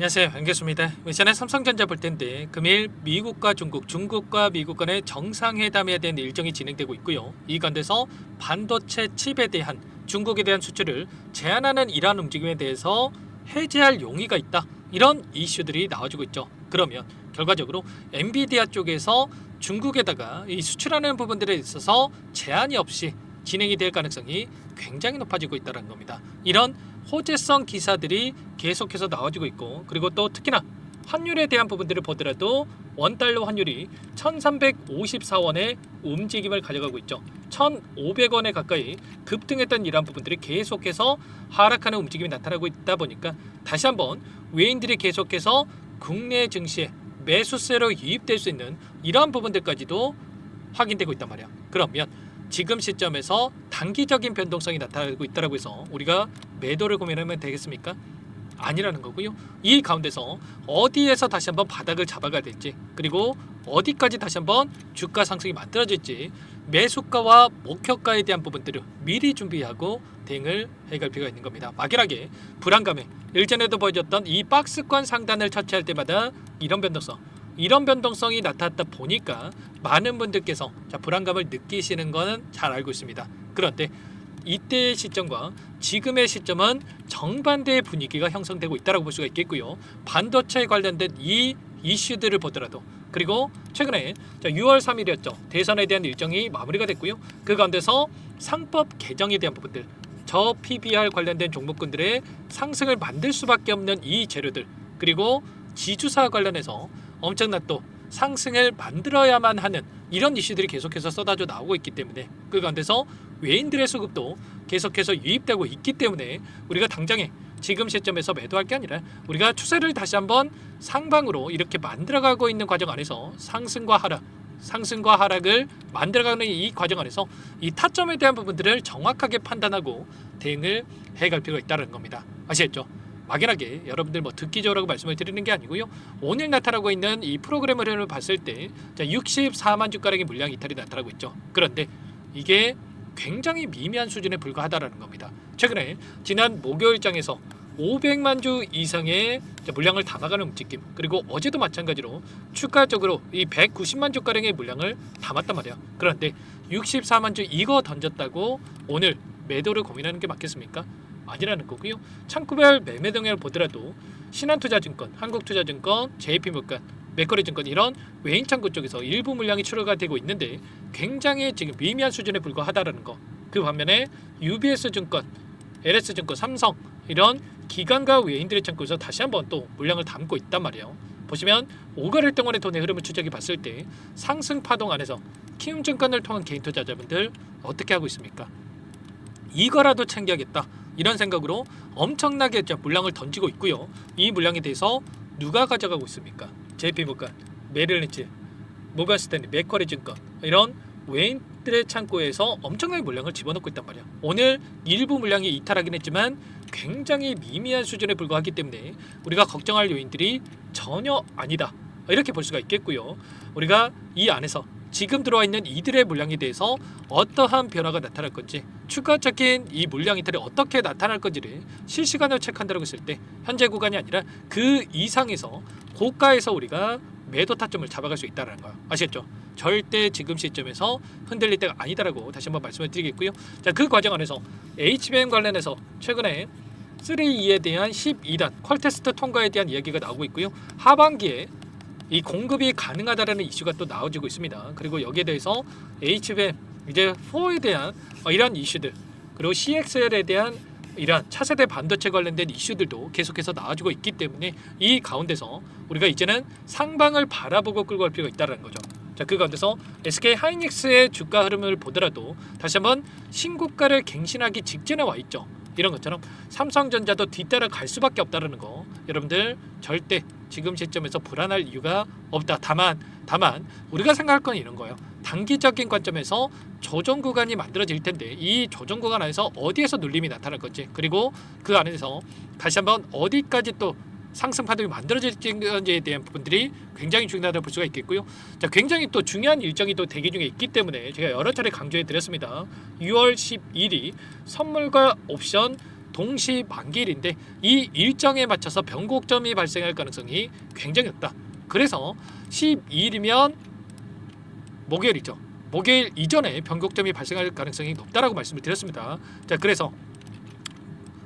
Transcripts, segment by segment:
안녕하세요, 반갑습니다. 이전에 삼성전자 볼 텐데 금일 미국과 중국과 미국 간의 정상회담에 대한 일정이 진행되고 있고요. 이 가운데서 반도체 칩에 대한 중국에 대한 수출을 제한하는 이러한 움직임에 대해서 해제할 용의가 있다. 이런 이슈들이 나와주고 있죠. 그러면 결과적으로 엔비디아 쪽에서 중국에다가 이 수출하는 부분들에 있어서 제한이 없이 진행이 될 가능성이 굉장히 높아지고 있다는 겁니다. 이런 호재성 기사들이 계속해서 나와주고 있고, 그리고 또 특히나 환율에 대한 부분들을 보더라도 원달러 환율이 1354원의 움직임을 가져가고 있죠. 1500원에 가까이 급등했던 이러한 부분들이 계속해서 하락하는 움직임이 나타나고 있다 보니까 다시 한번 외인들이 계속해서 국내 증시에 매수세로 유입될 수 있는 이러한 부분들까지도 확인되고 있단 말이야. 그러면 지금 시점에서 단기적인 변동성이 나타나고 있다고 해서 우리가 매도를 고민하면 되겠습니까? 아니라는 거고요. 이 가운데서 어디에서 다시 한번 바닥을 잡아가야 될지, 그리고 어디까지 다시 한번 주가 상승이 만들어질지 매수가와 목표가에 대한 부분들을 미리 준비하고 대응을 해갈 필요가 있는 겁니다. 막연하게 불안감에 일전에도 보여줬던 이 박스권 상단을 터치할 때마다 이런 변동성이 나타났다 보니까 많은 분들께서 불안감을 느끼시는 것은 잘 알고 있습니다. 그런데 이때의 시점과 지금의 시점은 정반대의 분위기가 형성되고 있다고 볼 수가 있겠고요. 반도체에 관련된 이 이슈들을 보더라도, 그리고 최근에 6월 3일이었죠. 대선에 대한 일정이 마무리가 됐고요. 그 가운데서 상법 개정에 대한 부분들, 저 PBR 관련된 종목군들의 상승을 만들 수밖에 없는 이 재료들, 그리고 지주사 관련해서 엄청난 또 상승을 만들어야만 하는 이런 이슈들이 계속해서 쏟아져 나오고 있기 때문에 그 가운데서 외인들의 수급도 계속해서 유입되고 있기 때문에 우리가 당장에 지금 시점에서 매도할 게 아니라 우리가 추세를 다시 한번 상방으로 이렇게 만들어가고 있는 과정 안에서 상승과 하락을 만들어가는 이 과정 안에서 이 타점에 대한 부분들을 정확하게 판단하고 대응을 해갈 필요가 있다는 겁니다. 아시겠죠? 막연하게 여러분들 듣기 좋으라고 말씀을 드리는 게 아니고요. 오늘 나타나고 있는 이 프로그램 흐름을 봤을 때 64만 주가량의 물량 이탈이 나타나고 있죠. 그런데 이게 굉장히 미미한 수준에 불과하다라는 겁니다. 최근에 지난 목요일장에서 500만 주 이상의 물량을 담아가는 움직임, 그리고 어제도 마찬가지로 추가적으로 이 190만 주가량의 물량을 담았단 말이야. 그런데 64만 주 이거 던졌다고 오늘 매도를 고민하는 게 맞겠습니까? 아니라는 거고요. 창구별 매매 동향을 보더라도 신한투자증권, 한국투자증권, JP모간, 맥쿼리증권 이런 외인 창구 쪽에서 일부 물량이 출하가 되고 있는데 굉장히 지금 미미한 수준에 불과하다라는 거. 그 반면에 UBS증권, LS증권, 삼성 이런 기관과 외인들의 창구에서 다시 한번 또 물량을 담고 있단 말이에요. 보시면 5거래일 동안의 돈의 흐름을 추적해 봤을 때 상승 파동 안에서 키움증권을 통한 개인 투자자분들 어떻게 하고 있습니까? 이거라도 챙겨야겠다 이런 생각으로 엄청나게 물량을 던지고 있고요. 이 물량에 대해서 누가 가져가고 있습니까? JP모간, 메릴린치, 모건스탠리, 맥쿼리증권 이런 외인들의 창고에서 엄청나게 물량을 집어넣고 있단 말이야. 오늘 일부 물량이 이탈하긴 했지만 굉장히 미미한 수준에 불과하기 때문에 우리가 걱정할 요인들이 전혀 아니다 이렇게 볼 수가 있겠고요. 우리가 이 안에서 지금 들어와 있는 이들의 물량에 대해서 어떠한 변화가 나타날 건지, 추가적인 이 물량 이탈이 어떻게 나타날 건지를 실시간으로 체크한다고 했을 때 현재 구간이 아니라 그 이상에서 고가에서 우리가 매도 타점을 잡아갈 수 있다는 거예요. 아시겠죠? 절대 지금 시점에서 흔들릴 때가 아니다라고 다시 한번 말씀을 드리겠고요. 자, 그 과정 안에서 HBM 관련해서 최근에 3E에 대한 12단 퀄테스트 통과에 대한 이야기가 나오고 있고요. 하반기에 이 공급이 가능하다라는 이슈가 또 나와지고 있습니다. 그리고 여기에 대해서 HBM 이제 4에 대한 이런 이슈들, 그리고 CXL에 대한 이러한 차세대 반도체 관련된 이슈들도 계속해서 나와주고 있기 때문에 이 가운데서 우리가 이제는 상방을 바라보고 끌고 갈 필요가 있다는 거죠. 자, 그 가운데서 SK 하이닉스의 주가 흐름을 보더라도 다시 한번 신고가를 갱신하기 직전에 와 있죠. 이런 것처럼 삼성전자도 뒤따라 갈 수밖에 없다는 거 여러분들 절대 지금 시점에서 불안할 이유가 없다. 다만 우리가 생각할 건 이런 거예요. 단기적인 관점에서 조정 구간이 만들어질 텐데 이 조정 구간 안에서 어디에서 눌림이 나타날 건지, 그리고 그 안에서 다시 한번 어디까지 또 상승 파동이 만들어질지에 대한 부분들이 굉장히 중요하다고 볼 수가 있겠고요. 자, 굉장히 또 중요한 일정이 또 대기 중에 있기 때문에 제가 여러 차례 강조해 드렸습니다. 6월 10일이 선물과 옵션 동시 만기일인데 이 일정에 맞춰서 변곡점이 발생할 가능성이 굉장히 높다. 그래서 12일이면 목요일이죠. 목요일 이전에 변곡점이 발생할 가능성이 높다라고 말씀을 드렸습니다. 자, 그래서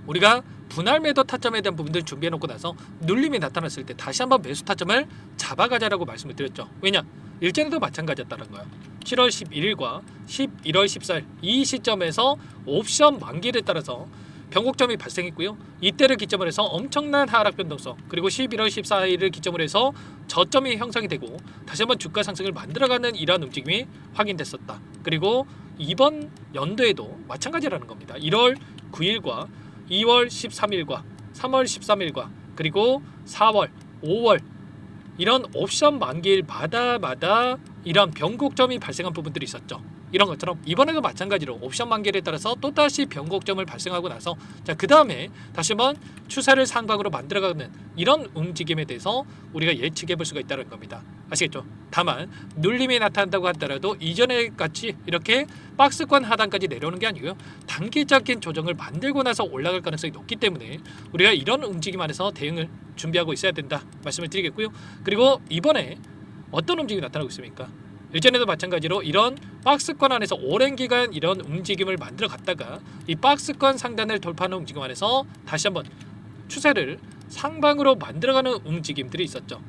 우리가 분할 매도 타점에 대한 부분들 준비해 놓고 나서 눌림이 나타났을 때 다시 한번 매수 타점을 잡아가자라고 말씀을 드렸죠. 왜냐? 일전에도 마찬가지였다는 거예요. 7월 11일과 11월 14일 이 시점에서 옵션 만기를 따라서 변곡점이 발생했고요. 이때를 기점으로 해서 엄청난 하락 변동성, 그리고 11월 14일을 기점으로 해서 저점이 형성이 되고 다시 한번 주가 상승을 만들어가는 이러한 움직임이 확인됐었다. 그리고 이번 연도에도 마찬가지라는 겁니다. 1월 9일과 2월 13일과 3월 13일과 그리고 4월, 5월 이런 옵션 만기일마다 이런 변곡점이 발생한 부분들이 있었죠. 이런 것처럼 이번에도 마찬가지로 옵션 만기일에 따라서 또다시 변곡점을 발생하고 나서 그 다음에 다시 한번 추세를 상방으로 만들어가는 이런 움직임에 대해서 우리가 예측해 볼 수가 있다는 겁니다. 아시겠죠? 다만 눌림이 나타난다고 하더라도 이전에 같이 이렇게 박스권 하단까지 내려오는 게 아니고요. 단기적인 조정을 만들고 나서 올라갈 가능성이 높기 때문에 우리가 이런 움직임 안에서 대응을 준비하고 있어야 된다 말씀을 드리겠고요. 그리고 이번에 어떤 움직임이 나타나고 있습니까? 일전에도 마찬가지로 이런 박스권 안에서 오랜 기간 이런 움직임을 만들어 갔다가 이 박스권 상단을 돌파하는 움직임 안에서 다시 한번 추세를 상방으로 만들어가는 움직임들이 있었죠.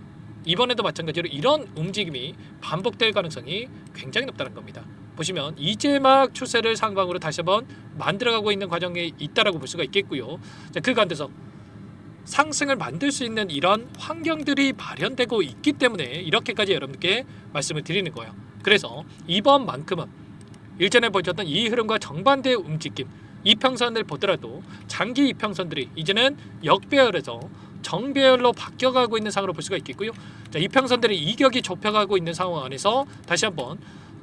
이번에도 마찬가지로 이런 움직임이 반복될 가능성이 굉장히 높다는 겁니다. 보시면 이제 막 추세를 상방으로 다시 한번 만들어가고 있는 과정에 있다라고 볼 수가 있겠고요. 자, 그 가운데서 상승을 만들 수 있는 이런 환경들이 마련되고 있기 때문에 이렇게까지 여러분께 말씀을 드리는 거예요. 그래서 이번만큼은 일전에 보셨던 이 흐름과 정반대의 움직임, 이평선을 보더라도 장기 이평선들이 이제는 역배열에서 정배열로 바뀌어가고 있는 상황으로 볼 수가 있겠고요. 자, 이평선들이 이격이 좁혀가고 있는 상황 안에서 다시 한번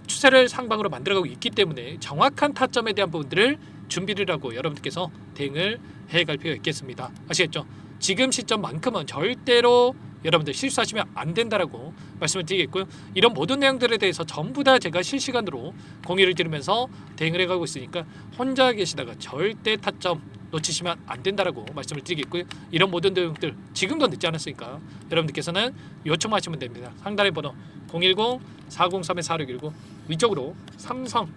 추세를 상방으로 만들어가고 있기 때문에 정확한 타점에 대한 부분들을 준비를 하고 여러분들께서 대응을 해갈 필요가 있겠습니다. 아시겠죠? 지금 시점만큼은 절대로 여러분들 실수하시면 안 된다라고 말씀을 드리겠고요. 이런 모든 내용들에 대해서 전부 다 제가 실시간으로 공유를 드리면서 대응을 해가고 있으니까 혼자 계시다가 절대 타점 놓치시면 안 된다라고 말씀을 드리겠고요. 이런 모든 내용들 지금도 늦지 않았으니까 여러분들께서는 요청하시면 됩니다. 상단의 번호 010-403-4619 위쪽으로 삼성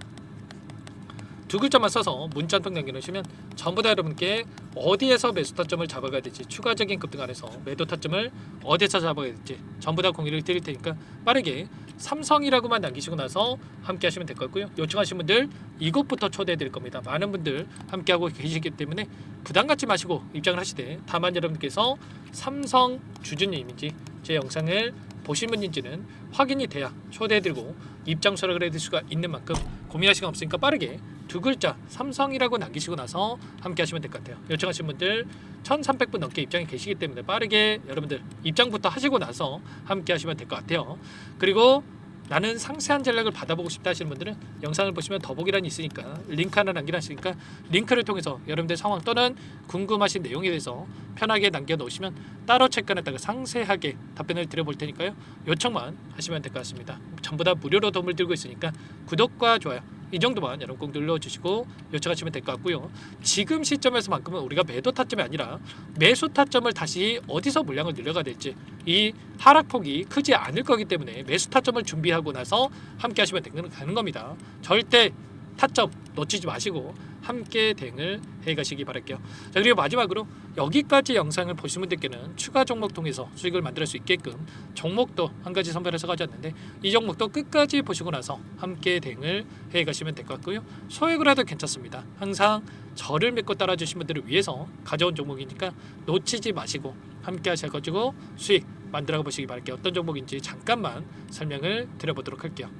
두 글자만 써서 문자 한 통 남겨놓으시면 전부 다 여러분께 어디에서 매수 타점을 잡아가야 될지, 추가적인 급등 안에서 매도 타점을 어디에서 잡아가야 될지 전부 다 공유를 드릴 테니까 빠르게 삼성이라고만 남기시고 나서 함께 하시면 될 것 같고요. 요청하신 분들 이곳부터 초대해 드릴 겁니다. 많은 분들 함께하고 계시기 때문에 부담 갖지 마시고 입장을 하시되, 다만 여러분께서 삼성 주주님인지 제 영상을 보신 분인지는 확인이 돼야 초대해드리고 입장 수락을 해드릴 수가 있는 만큼 고민할 시간 없으니까 빠르게 두 글자 삼성이라고 남기시고 나서 함께 하시면 될 것 같아요. 요청하신 분들 1300분 넘게 입장이 계시기 때문에 빠르게 여러분들 입장부터 하시고 나서 함께 하시면 될 것 같아요. 그리고 나는 상세한 전략을 받아보고 싶다 하시는 분들은 영상을 보시면 더보기란이 있으니까 링크 하나 남겨놨으니까 링크를 통해서 여러분들 상황 또는 궁금하신 내용에 대해서 편하게 남겨놓으시면 따로 체크해놨다가 상세하게 답변을 드려볼 테니까요. 요청만 하시면 될 것 같습니다. 전부 다 무료로 도움을 드리고 있으니까 구독과 좋아요 이 정도만 여러분 꼭 눌러주시고 요청하시면 될 것 같고요. 지금 시점에서만큼은 우리가 매도 타점이 아니라 매수 타점을 다시 어디서 물량을 늘려가야 될지, 이 하락폭이 크지 않을 거기 때문에 매수 타점을 준비하고 나서 함께 하시면 되는 겁니다. 절대 타점 놓치지 마시고 함께 대응을 해가시기 바랄게요. 자, 그리고 마지막으로 여기까지 영상을 보신 분들께는 추가 종목 통해서 수익을 만들 수 있게끔 종목도 한 가지 선별해서 가져왔는데 이 종목도 끝까지 보시고 나서 함께 대응을 해가시면 될 것 같고요. 소액을 해도 괜찮습니다. 항상 저를 믿고 따라주신 분들을 위해서 가져온 종목이니까 놓치지 마시고 함께 하셔가지고 수익 만들어 보시기 바랄게요. 어떤 종목인지 잠깐만 설명을 드려보도록 할게요.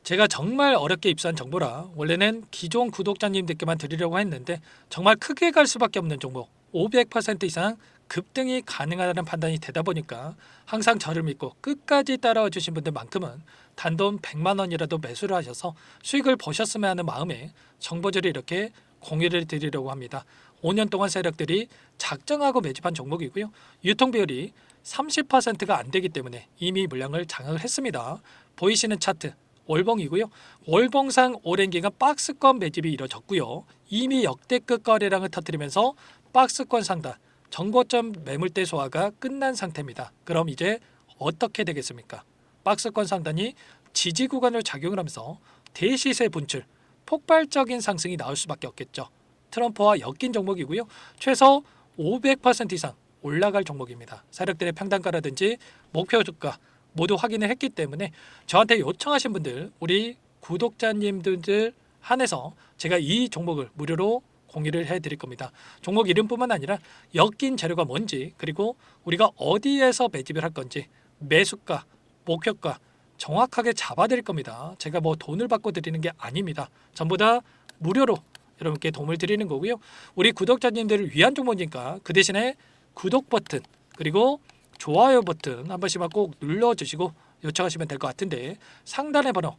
제가 정말 어렵게 입수한 정보라 원래는 기존 구독자님들께만 드리려고 했는데 정말 크게 갈 수밖에 없는 종목, 500% 이상 급등이 가능하다는 판단이 되다 보니까 항상 저를 믿고 끝까지 따라와 주신 분들만큼은 단돈 100만 원이라도 매수를 하셔서 수익을 보셨으면 하는 마음에 정보들을 이렇게 공유를 드리려고 합니다. 5년 동안 세력들이 작정하고 매집한 종목이고요. 유통비율이 30%가 안 되기 때문에 이미 물량을 장악을 했습니다. 보이시는 차트 월봉이고요. 월봉상 오랜 기간 박스권 매집이 이뤄졌고요. 이미 역대급 거래량을 터뜨리면서 박스권 상단, 정고점 매물대 소화가 끝난 상태입니다. 그럼 이제 어떻게 되겠습니까? 박스권 상단이 지지 구간을 작용을 하면서 대시세 분출, 폭발적인 상승이 나올 수밖에 없겠죠. 트럼프와 엮인 종목이고요. 최소 500% 이상 올라갈 종목입니다. 세력들의 평단가라든지 목표 주가 모두 확인을 했기 때문에 저한테 요청하신 분들, 우리 구독자님들 한해서 제가 이 종목을 무료로 공유를 해드릴 겁니다. 종목 이름뿐만 아니라 엮인 재료가 뭔지, 그리고 우리가 어디에서 매집을 할 건지, 매수가, 목표가 정확하게 잡아드릴 겁니다. 제가 뭐 돈을 받고 드리는 게 아닙니다. 전부 다 무료로 여러분께 도움을 드리는 거고요. 우리 구독자님들을 위한 종목이니까 그 대신에 구독 버튼 그리고 좋아요 버튼 한 번씩만 꼭 눌러주시고 요청하시면 될 것 같은데, 상단의 번호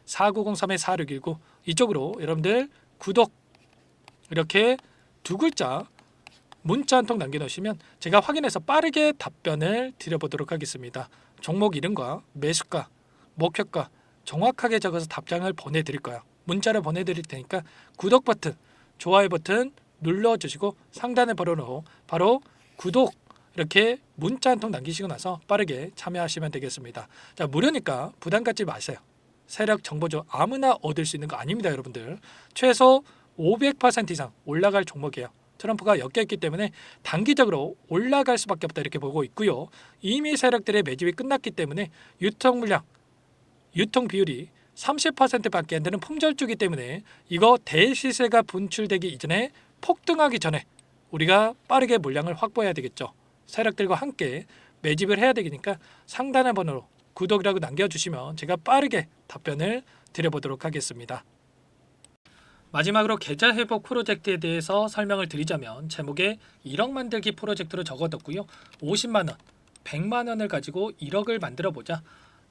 010-4903-4619 이쪽으로 여러분들 구독 이렇게 두 글자 문자 한 통 남겨놓으시면 제가 확인해서 빠르게 답변을 드려보도록 하겠습니다. 종목 이름과 매수가, 목표가 정확하게 적어서 답장을 보내드릴 거예요. 문자를 보내드릴 테니까 구독 버튼, 좋아요 버튼 눌러주시고 상단의 번호로 바로 구독 이렇게 문자 한 통 남기시고 나서 빠르게 참여하시면 되겠습니다. 자, 무료니까 부담 갖지 마세요. 세력 정보죠. 아무나 얻을 수 있는 거 아닙니다, 여러분들. 최소 500% 이상 올라갈 종목이에요. 트럼프가 엮여있기 때문에 단기적으로 올라갈 수밖에 없다 이렇게 보고 있고요. 이미 세력들의 매집이 끝났기 때문에 유통 물량, 유통 비율이 30%밖에 안 되는 품절주기 때문에 이거 대시세가 분출되기 이전에 폭등하기 전에 우리가 빠르게 물량을 확보해야 되겠죠. 세력들과 함께 매집을 해야 되니까 상단의 번호로 구독이라고 남겨주시면 제가 빠르게 답변을 드려보도록 하겠습니다. 마지막으로 계좌 회복 프로젝트에 대해서 설명을 드리자면 제목에 1억 만들기 프로젝트로 적어뒀고요. 50만 원, 100만 원을 가지고 1억을 만들어 보자.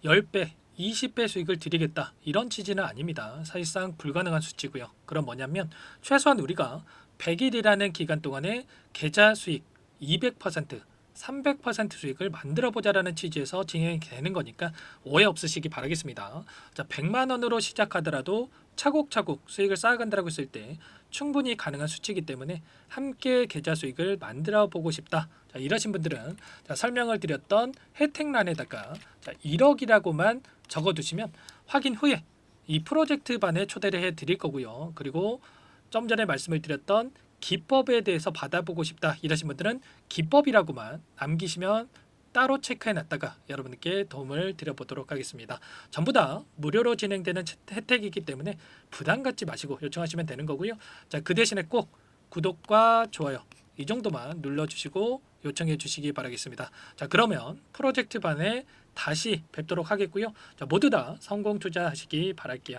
10배, 20배 수익을 드리겠다. 이런 취지는 아닙니다. 사실상 불가능한 수치고요. 그럼 뭐냐면 최소한 우리가 100일이라는 기간 동안에 계좌 수익 200%, 300% 수익을 만들어 보자라는 취지에서 진행이 되는 거니까 오해 없으시기 바라겠습니다. 자, 100만 원으로 시작하더라도 차곡차곡 수익을 쌓아간다고 했을 때 충분히 가능한 수치이기 때문에 함께 계좌 수익을 만들어 보고 싶다. 자, 이러신 분들은 자, 설명을 드렸던 혜택란에다가 자, 1억이라고만 적어두시면 확인 후에 이 프로젝트 반에 초대를 해 드릴 거고요. 그리고 좀 전에 말씀을 드렸던 기법에 대해서 받아보고 싶다 이러신 분들은 기법이라고만 남기시면 따로 체크해놨다가 여러분께 도움을 드려보도록 하겠습니다. 전부 다 무료로 진행되는 혜택이기 때문에 부담 갖지 마시고 요청하시면 되는 거고요. 자, 그 대신에 꼭 구독과 좋아요 이 정도만 눌러주시고 요청해 주시기 바라겠습니다. 자, 그러면 프로젝트 반에 다시 뵙도록 하겠고요. 자, 모두 다 성공 투자하시기 바랄게요.